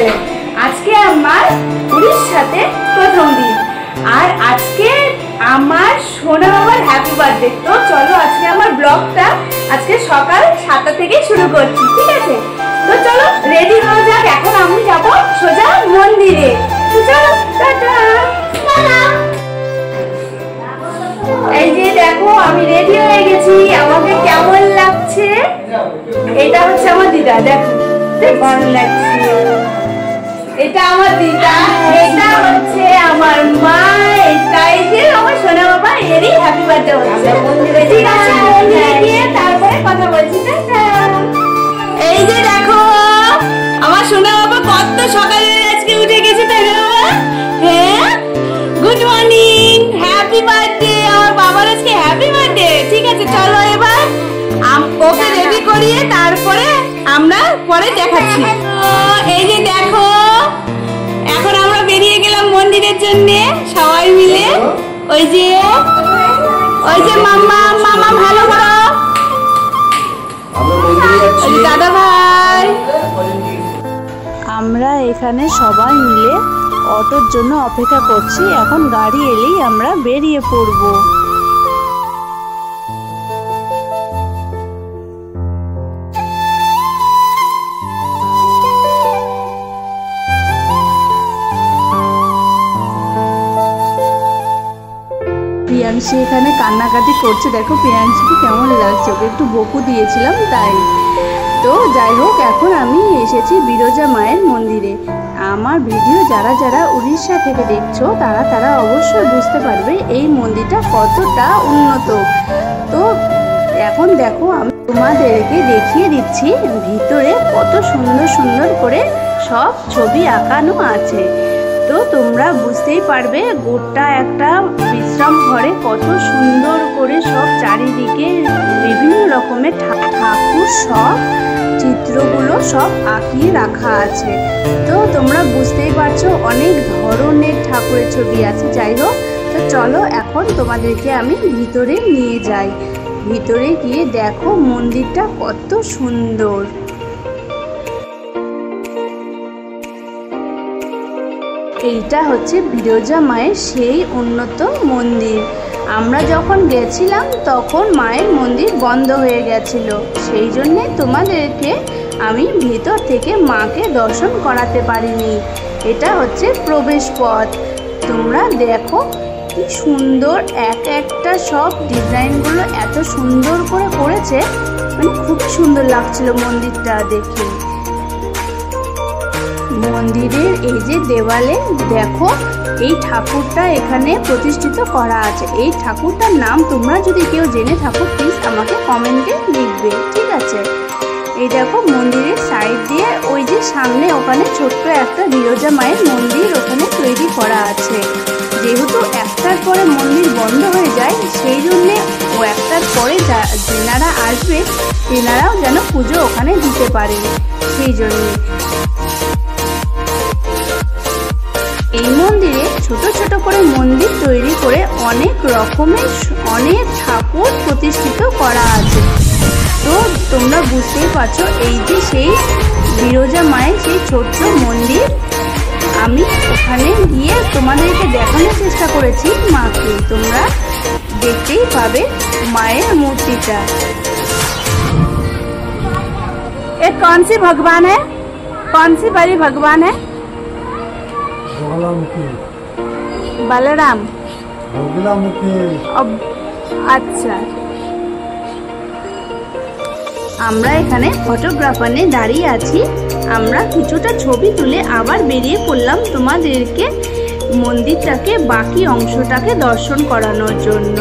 Channel. আজকে আমার উড়িষ্যাতে প্রথম দিন, আর আজকে আমার সোনা বাবার হ্যাপি বার্থডে। তো চলো আজকে আমার ব্লগটা আজকে সকাল 7টা থেকে শুরু করছি, ঠিক আছে? তো চলো রেডি হয়ে যাক। এখন আমি যাব সোজা মন্দিরে। তো চলো টাটা। এই যে দেখো আমি রেডি হয়ে গেছি, আমাকে কেমন লাগছে? এটা হচ্ছে আমার দিদা, দেখো কেমন লাগছে। এটা আমার দিদা, এটা হচ্ছে আমার মা, এটাই যে আমার সোনা বাবা, এরই হ্যাপি বার্থডে হচ্ছে। ঠিক আছে, মন্দিরে গিয়ে তারপরে কথা বলছি। এই যে দেখো আমার সোনা বাবা কত সকালে আজকে উঠে গেছে, তাই না বাবা? হ্যাঁ, গুড মর্নিং, হ্যাপি বার্থডে। আমার বাবার আজকে হ্যাপি বার্থডে। ঠিক আছে, চলো এবার ওকে রেডি করিয়ে তারপরে আমরা পরে দেখাচ্ছি। এই যে দেখো এখন আমরা বেরিয়ে গেলাম মন্দিরের জন্য সবাই মিলে। ওই যে মাম্মা ভালো করো, দাদা ভাই। আমরা এখানে সবাই মিলে অটোর জন্য অপেক্ষা করছি। এখন গাড়ি এলেই আমরা বেরিয়ে পড়ব। প্রিয়াংশী এখানে কান্নাকাটি করছে, দেখো প্রিয়াংশীকে কেমন লাগছে। ওকে একটু বকু দিয়েছিলাম তাই। তো যাই হোক, এখন আমি এসেছি বিরজা মায়ের মন্দিরে। আমার ভিডিও যারা যারা উড়িষ্যা থেকে দেখছো তারা অবশ্যই বুঝতে পারবে এই মন্দিরটা কতটা উন্নত। তো এখন দেখো আমি তোমাদেরকে দেখিয়ে দিচ্ছি ভিতরে কত সুন্দর সুন্দর করে সব ছবি আঁকানো আছে। তো তোমরা বুঝতেই পারবে গোটা একটা বিশ্রাম ঘরে কত সুন্দর করে সব চারিদিকে বিভিন্ন রকমের ঠাকুর সব চিত্রগুলো সব আঁকিয়ে রাখা আছে। তো তোমরা বুঝতেই পারছো অনেক ধরনের ঠাকুরের ছবি আছে। যাই হোক, তো চলো এখন তোমাদেরকে আমি ভিতরে নিয়ে যাই। ভিতরে গিয়ে দেখো মন্দিরটা কত সুন্দর। এইটা হচ্ছে বিরজা মায়ের সেই উন্নত মন্দির। আমরা যখন গেছিলাম তখন মায়ের মন্দির বন্ধ হয়ে গেছিল, সেই জন্যে তোমাদেরকে আমি ভিতর থেকে মাকে দর্শন করাতে পারিনি। এটা হচ্ছে প্রবেশ পথ। তোমরা দেখো কি সুন্দর এক একটা সব ডিজাইনগুলো এত সুন্দর করে করেছে, মানে খুবই সুন্দর লাগছিল মন্দিরটা দেখে। মন্দিরের এই যে দেওয়ালে দেখো এই ঠাকুরটা এখানে প্রতিষ্ঠিত করা আছে। এই ঠাকুরটার নাম তোমরা যদি কেউ জেনে থাকো প্লিজ আমাকে কমেন্টে লিখবে, ঠিক আছে? এই দেখো মন্দিরের সাইড দিয়ে ওই যে সামনে ওখানে ছোট্ট একটা বিরজা মায়ের মন্দির ওখানে তৈরি করা আছে। যেহেতু একটার পরে মন্দির বন্ধ হয়ে যায়, সেই জন্যে ও একটার পরে যেনারা আসবে তেনারাও যেন পুজো ওখানে দিতে পারে, সেই জন্যে। এই মন্দিরে ছোট ছোট করে মন্দির তৈরি করে অনেক রকমের অনেক ঠাকুর প্রতিষ্ঠিত করা আছে। তো তোমরা বুঝতেই পারছো এই যে সেই বিরজা মায়ের সেই ছোট্ট মন্দির। আমি ওখানে গিয়ে তোমাদেরকে দেখানোর চেষ্টা করেছি মাকে। তোমরা দেখতেই পাবে মায়ের মূর্তিটা। এ कौन सी भगवान है, कौन सी बड़ी भगवान है? बलराम। আচ্ছা, আমরা এখানে ফটোগ্রাফার নিয়ে দাঁড়িয়ে আছি। আমরা কিছুটা ছবি তুলে আবার বেরিয়ে পড়লাম তোমাদেরকে মন্দিরটাকে বাকি অংশটাকে দর্শন করানোর জন্য।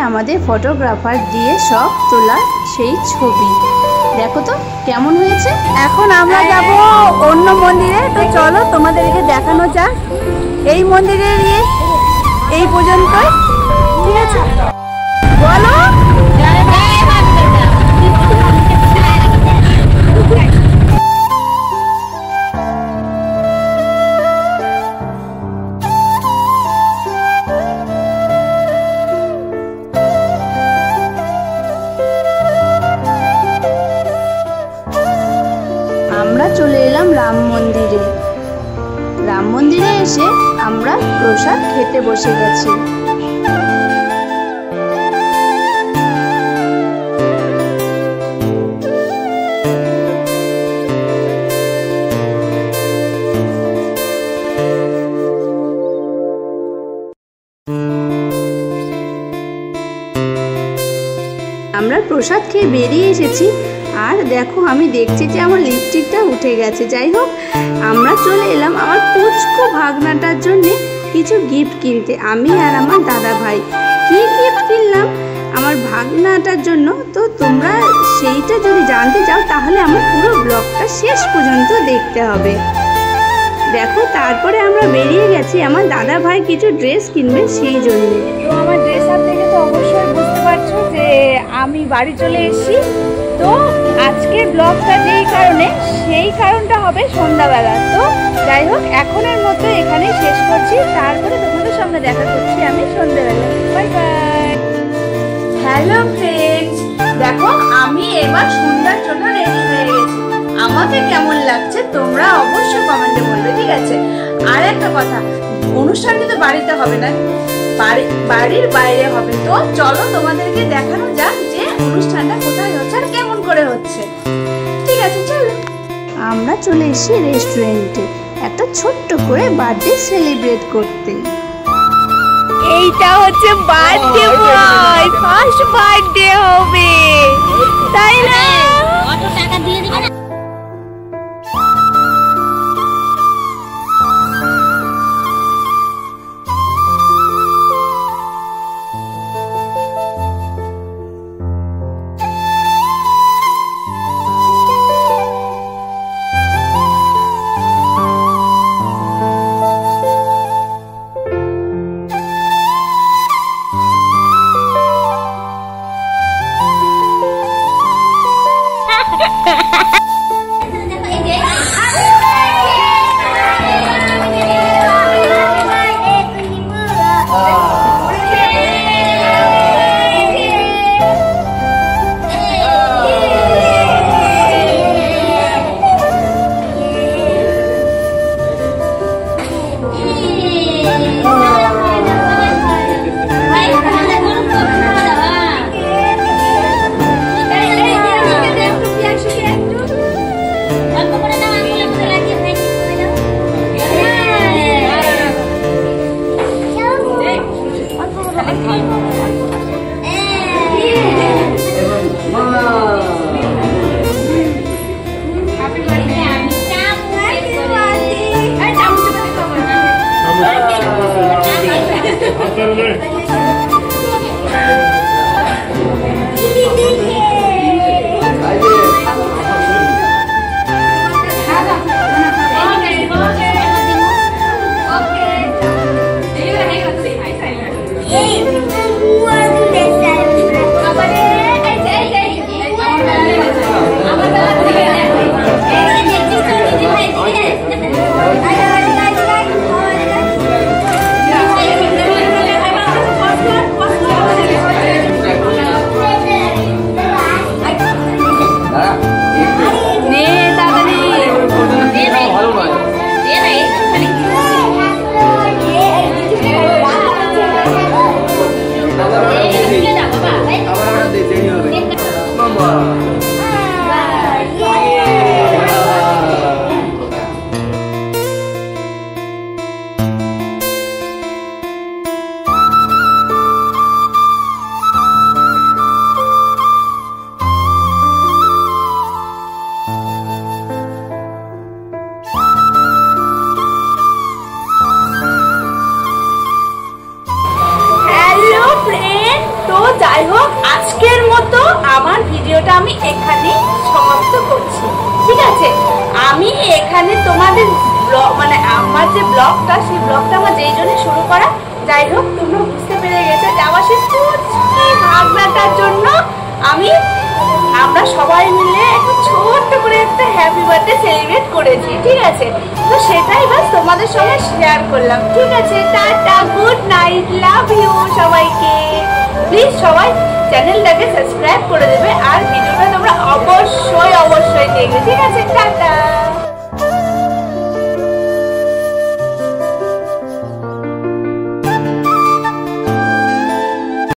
আমাদের ফটোগ্রাফার দিয়ে সব তোলা সেই ছবি। দেখো তো কেমন হয়েছে। এখন আমরা যাব অন্য মন্দিরে, তো চলো তোমাদেরকে দেখানো যাক। এই মন্দিরে এই পর্যন্তই, ঠিক আছে? বলো। আমরা চলে এলাম রাম মন্দিরে। রাম মন্দিরে এসে আমরা প্রসাদ খেতে বসে গেছি। আমরা প্রসাদ খেয়ে বেরিয়ে এসেছি। আর দেখো আমি দেখছি যে আমার লিপস্টিকটা উঠে গেছে। যাই হোক, আমরা চলে এলাম আমার পুচকু ভাগনাটার জন্য কিছু গিফট কিনতে। আমি আর আমার দাদা ভাই কি গিফট কিনলাম আমার ভাগনাটার জন্য, তো তোমরা সেইটা যদি জানতে চাও তাহলে আমার পুরো ব্লগটা শেষ পর্যন্ত দেখতে হবে। দেখো, তারপরে আমরা বেরিয়ে গেছি আমার দাদা ভাই কিছু ড্রেস কিনবে সেই জন্য। তো আমার ড্রেস আপ থেকে তো অবশ্যই বুঝতে পারছো যে আমি বাড়ি চলে এসেছি। তো আজকে ব্লগটা যেই কারণে, সেই কারণটা হবে সন্ধ্যাবেলা। তো যাই হোক, এখনের মতো এখানেই শেষ করছি, তারপরে তোমাদের সামনে দেখা করছি আমি সন্ধ্যাবেলা। Bye bye. হ্যালো ফ্রেন্ডস, দেখো আমি এবার সন্ধ্যার জন্য রেডি হয়ে গেছি। আমাকে কেমন লাগছে তোমরা অবশ্যই কমেন্টে বলবে, ঠিক আছে? আর একটা কথা, অনুষ্ঠান কিন্তু বাড়িতে হবে না, বাড়ির বাইরে হবে। তো চলো তোমাদেরকে দেখানো যাক যে অনুষ্ঠানটা কোথায় হচ্ছে আর কেমন করে হচ্ছে, ঠিক আছে? চলো। আমরা চলে এসেছি রেস্টুরেন্টে একটা ছোট্ট করে বার্থডে সেলিব্রেট করতে। এইটা হচ্ছে বার্থডে বয়, ফার্স্ট বার্থডে হবে, তাই না? কত টাকা দিয়ে দিবেন? আমি এখানেই সমাপ্ত করছি। ঠিক আছে, আমি এখানে তোমাদের ব্লগ মানে আমার যে ব্লগটা, সেই ব্লগটা আমার যেই জন্য শুরু করা, যাই হোক তোমরা বুঝতে পেরে গেছো যে আমার সেই পুচকি ভাগনাটার জন্য আমরা সবাই মিলে একটু ছোট্ট করে একটা হ্যাপি বার্থডে সেলিব্রেট করেছি। ঠিক আছে, তো সেটাই বাস তোমাদের সঙ্গে শেয়ার করলাম। ঠিক আছে, tata, good night, love you সবাইকে। প্লিজ সবাই চ্যানেলটাকে সাবস্ক্রাইব করে দেবে আর ভিডিওটা তোমরা অবশ্যই দেখবে। ঠিক আছে, টাটা।